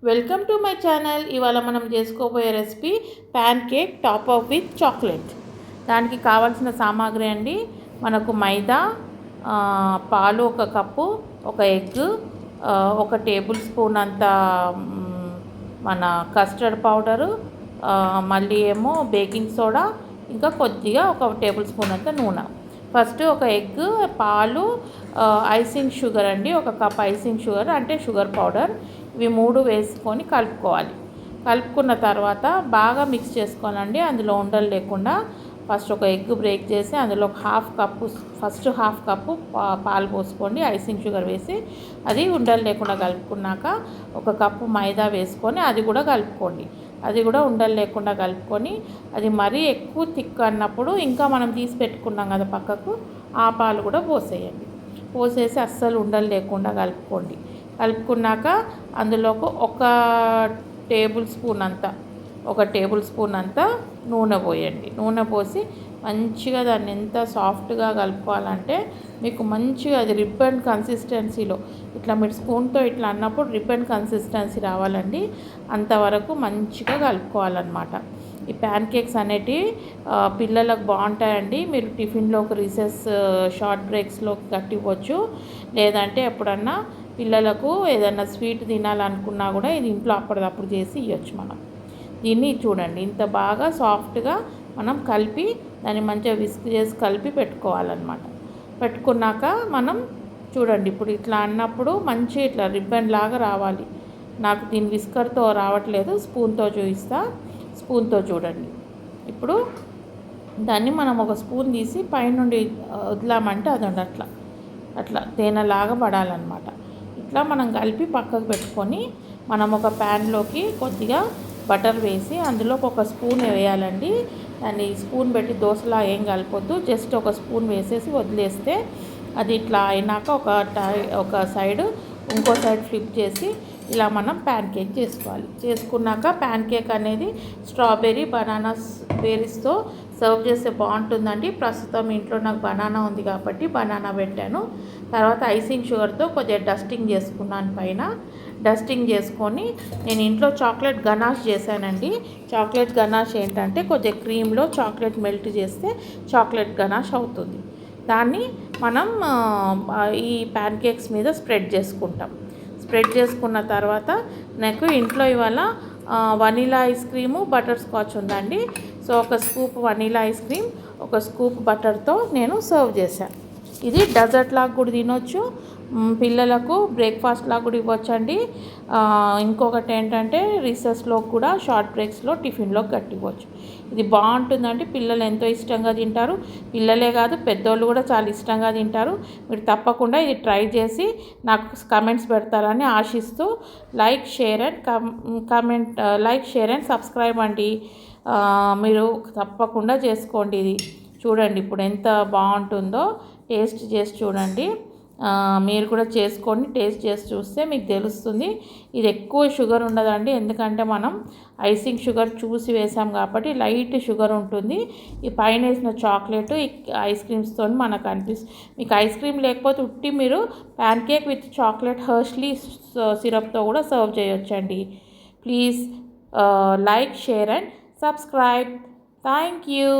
Welcome to my channel. ఇవాళ మనం చేసుకోబోయే recipe pan cake top up with chocolate. దానికి కావాల్సిన సామాగ్రి అండి, మనకు మైదా, పాలు ఒక కప్పు, ఒక ఎగ్, ఒక టేబుల్ స్పూన్ అంత మన కస్టర్డ్ పౌడరు, మళ్ళీ ఏమో బేకింగ్ సోడా, ఇంకా కొద్దిగా ఒక టేబుల్ స్పూన్ అంత నూనె. ఫస్ట్ ఒక ఎగ్, పాలు, ఐసింగ్ షుగర్ అండి, ఒక కప్ ఐసింగ్ షుగర్ అంటే షుగర్ పౌడర్, ఇవి 3 వేసుకొని కలుపుకోవాలి. కలుపుకున్న తర్వాత బాగా మిక్స్ చేసుకోవాలండి, అందులో ఉండలు లేకుండా. ఫస్ట్ ఒక ఎగ్ బ్రేక్ చేసి అందులో ఫస్ట్ హాఫ్ కప్పు పాలు పోసుకోండి, ఐసింగ్ షుగర్ వేసి అది ఉండలు లేకుండా కలుపుకున్నాక ఒక కప్పు మైదా వేసుకొని అది కూడా కలుపుకోండి. అది కూడా ఉండలు లేకుండా కలుపుకొని, అది మరీ ఎక్కువ థిక్ అన్నప్పుడు ఇంకా మనం తీసి పెట్టుకున్నాం కదా పక్కకు, ఆ పాలు కూడా పోసేసి అస్సలు ఉండలు లేకుండా కలుపుకోండి. కలుపుకున్నాక అందులోకి ఒక టేబుల్ స్పూన్ అంతా నూనె పోయండి. నూనె పోసి మంచిగా దాన్ని ఎంత సాఫ్ట్గా కలుపుకోవాలంటే మీకు మంచిగా అది రిబ్బన్ కన్సిస్టెన్సీలో, ఇట్లా మీరు స్పూన్తో ఇట్లా అన్నప్పుడు రిబ్బన్ కన్సిస్టెన్సీ రావాలండి, అంతవరకు మంచిగా కలుపుకోవాలన్నమాట. ఈ ప్యాన్ కేక్స్ అనేటివి పిల్లలకు బాగుంటాయండి. మీరు టిఫిన్లోకి రిసెస్ షార్ట్ బ్రేక్స్లోకి కట్టివ్వచ్చు, లేదంటే ఎప్పుడన్నా పిల్లలకు ఏదైనా స్వీట్ తినాలనుకున్నా కూడా ఇది ఇంట్లో అప్పటిదప్పుడు చేసి ఇవ్వచ్చు మనం. దీన్ని చూడండి, ఇంత బాగా సాఫ్ట్గా మనం కలిపి దాన్ని మంచిగా విస్క్ చేసి కలిపి పెట్టుకోవాలన్నమాట. పెట్టుకున్నాక మనం చూడండి, ఇప్పుడు ఇట్లా అన్నప్పుడు మంచి ఇట్లా రిబ్బన్ లాగా రావాలి. నాకు దీని విస్కర్తో రావట్లేదు, స్పూన్తో చూపిస్తా. స్పూన్తో చూడండి. ఇప్పుడు దాన్ని మనం ఒక స్పూన్ తీసి పైనుండి వదిలామంటే అది అట్లా తేనెలాగా పడాలన్నమాట. ఇట్లా మనం కలిపి పక్కకు పెట్టుకొని మనం ఒక ప్యాన్లోకి కొద్దిగా బటర్ వేసి అందులో ఒక స్పూన్ వేయాలండి. దాన్ని స్పూన్ పెట్టి దోశలా ఏం కలపొద్దు, జస్ట్ ఒక స్పూన్ వేసేసి వదిలేస్తే అది ఇట్లా అయినాక ఒక సైడ్ ఇంకో సైడ్ ఫ్లిప్ చేసి ఇలా మనం ప్యాన్ కేక్ చేసుకోవాలి. చేసుకున్నాక ప్యాన్ కేక్ అనేది స్ట్రాబెర్రీ బనానాస్ బెర్రీస్తో సర్వ్ చేస్తే బాగుంటుందండి. ప్రస్తుతం ఇంట్లో నాకు బనానా ఉంది కాబట్టి బనానా పెట్టాను. తర్వాత ఐసింగ్ షుగర్తో కొద్దిగా డస్టింగ్ చేసుకున్నాను పైన. డస్టింగ్ చేసుకొని నేను ఇంట్లో చాక్లెట్ గనాష్ చేశానండి. చాక్లెట్ గనాష్ ఏంటంటే కొద్దిగా క్రీమ్లో చాక్లెట్ మెల్ట్ చేస్తే చాక్లెట్ గనాష్ అవుతుంది. దాన్ని మనం ఈ ప్యాన్ కేక్స్ మీద స్ప్రెడ్ చేసుకున్న తర్వాత నాకు ఇంట్లో ఇవాళ vanilla ice cream, butter scotch ఉందండి. సో ఒక స్కూప్ వనీలా ఐస్ క్రీమ్, ఒక స్కూప్ బటర్తో నేను సర్వ్ చేశాను. ఇది డెజర్ట్ లాగా కూడా తినొచ్చు, పిల్లలకు బ్రేక్ఫాస్ట్ లాగా కూడా ఇవ్వచ్చండి. ఇంకొకటి ఏంటంటే రిసెస్లో కూడా షార్ట్ బ్రేక్స్లో టిఫిన్లో కట్టివ్వచ్చు. ఇది బాగుంటుందండి, పిల్లలు ఎంతో ఇష్టంగా తింటారు. పిల్లలే కాదు, పెద్దోళ్ళు కూడా చాలా ఇష్టంగా తింటారు. మీరు తప్పకుండా ఇది ట్రై చేసి నాకు కమెంట్స్ పెడతారని ఆశిస్తూ లైక్ షేర్ అండ్ సబ్స్క్రైబ్ అండి. మీరు తప్పకుండా చేసుకోండి. ఇది చూడండి ఇప్పుడు ఎంత బాగుంటుందో, టేస్ట్ చేసి చూడండి. మీరు కూడా చేసుకోండి, టేస్ట్ చేసి చూస్తే మీకు తెలుస్తుంది. ఇది ఎక్కువ షుగర్ ఉండదండి, ఎందుకంటే మనం ఐసింగ్ షుగర్ చూసి వేసాం కాబట్టి లైట్ షుగర్ ఉంటుంది. ఈ పైన వేసిన చాక్లెట్ ఈ ఐస్ క్రీమ్స్తో మనకు మీకు ఐస్ క్రీమ్ లేకపోతే ఉట్టి మీరు ప్యాన్ కేక్ విత్ చాక్లెట్ హర్ష్లీ సిరప్తో కూడా సర్వ్ చేయొచ్చండి. Please like, share and subscribe. Thank you.